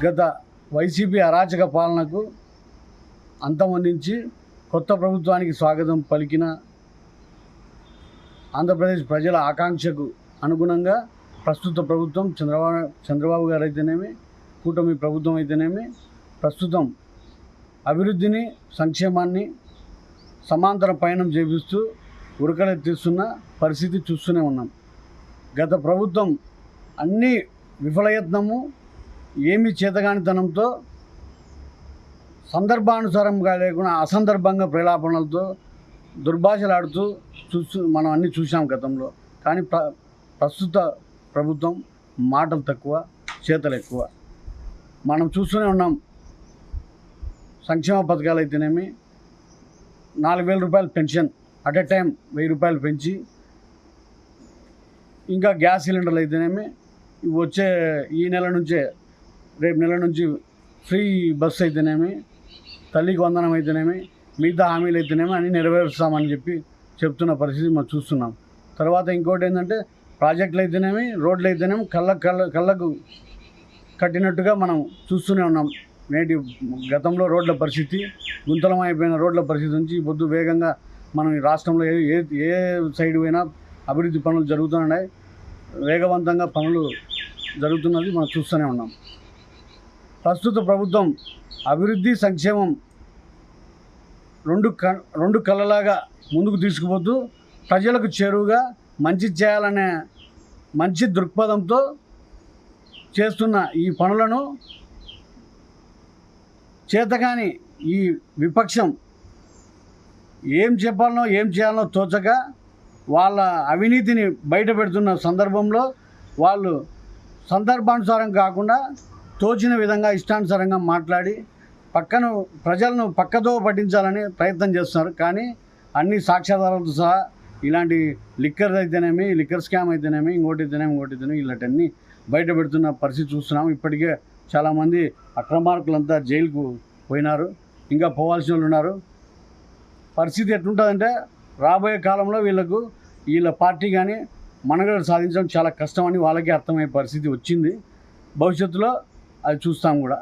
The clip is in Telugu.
గత వైసీపీ అరాచక పాలనకు అంతమొందించి కొత్త ప్రభుత్వానికి స్వాగతం పలికిన ఆంధ్రప్రదేశ్ ప్రజల ఆకాంక్షకు అనుగుణంగా ప్రస్తుత ప్రభుత్వం చంద్రబాబు గారు అయితేనేమి, కూటమి ప్రభుత్వం అయితేనేమి ప్రస్తుతం అభివృద్ధిని, సంక్షేమాన్ని సమాంతర పయనం చేపిస్తూ ఉరకలెత్తిస్తున్న పరిస్థితి చూస్తూనే ఉన్నాం. గత ప్రభుత్వం అన్ని విఫలయత్నము, ఏమి చేతగానితనంతో, సందర్భానుసారంగా లేకుండా అసందర్భంగా ప్రలాపనలతో దుర్భాషలాడుతూ మనం అన్నీ చూసాం గతంలో. కానీ ప్రస్తుత ప్రభుత్వం మాటలు తక్కువ, చేతలు ఎక్కువ. మనం చూస్తూనే ఉన్నాం. సంక్షేమ పథకాలు అయితేనేమి, 4,000 రూపాయలు పెన్షన్ అట్ ఎ టైం 1,000 రూపాయలు పెంచి, ఇంకా గ్యాస్ సిలిండర్లు అయితేనేమి వచ్చే ఈ నెల నుంచే, రేపు నెల నుంచి ఫ్రీ బస్సు అయితేనేమి, తల్లికి వందనం అయితేనేమి, మిగతా హామీలు అయితేనేమి అన్నీ నెరవేరుస్తామని చెప్తున్న పరిస్థితి మనం చూస్తున్నాం. తర్వాత ఇంకోటి ఏంటంటే, ప్రాజెక్టులు అయితేనేమి, రోడ్లు అయితేనేమి కళ్ళకు కట్టినట్టుగా మనం చూస్తూనే ఉన్నాం. గతంలో రోడ్ల పరిస్థితి, గుంతలమైపోయిన రోడ్ల పరిస్థితి నుంచి పొద్దు వేగంగా మనం ఈ రాష్ట్రంలో ఏ సైడ్ పోయినా అభివృద్ధి పనులు జరుగుతున్నాయి. వేగవంతంగా పనులు జరుగుతున్నది మనం చూస్తూనే ఉన్నాం. ప్రస్తుత ప్రభుత్వం అభివృద్ధి, సంక్షేమం రెండు కళ్ళలాగా ముందుకు తీసుకుపోతూ ప్రజలకు చేరువుగా మంచి చేయాలనే మంచి దృక్పథంతో చేస్తున్న ఈ పనులను చేతగాని ఈ విపక్షం ఏం చెప్పాలనో ఏం చేయాలనో తోచక వాళ్ళ అవినీతిని బయటపెడుతున్న సందర్భంలో వాళ్ళు సందర్భానుసారం కాకుండా తోచిన విధంగా ఇష్టానుసారంగా మాట్లాడి ప్రజలను పక్కదో పట్టించాలని ప్రయత్నం చేస్తున్నారు. కానీ అన్ని సాక్ష్యాధారాలతో సహా ఇలాంటి లిక్కర్ అయితేనేమి, లిక్కర్ స్కామ్ అయితేనేమి, ఇంకోటి అయితేనేమి ఇలాంటివన్నీ బయట పెడుతున్న పరిస్థితి చూస్తున్నాము. ఇప్పటికే చాలామంది అక్రమార్కులంతా జైలుకు పోయినారు, ఇంకా పోవాల్సిన వాళ్ళు ఉన్నారు. పరిస్థితి ఎట్లుంటుందంటే, రాబోయే కాలంలో వీళ్ళ పార్టీ కానీ మనుగడ సాధించడం చాలా కష్టమని వాళ్ళకి అర్థమయ్యే పరిస్థితి వచ్చింది. భవిష్యత్తులో అది చూస్తాం కూడా.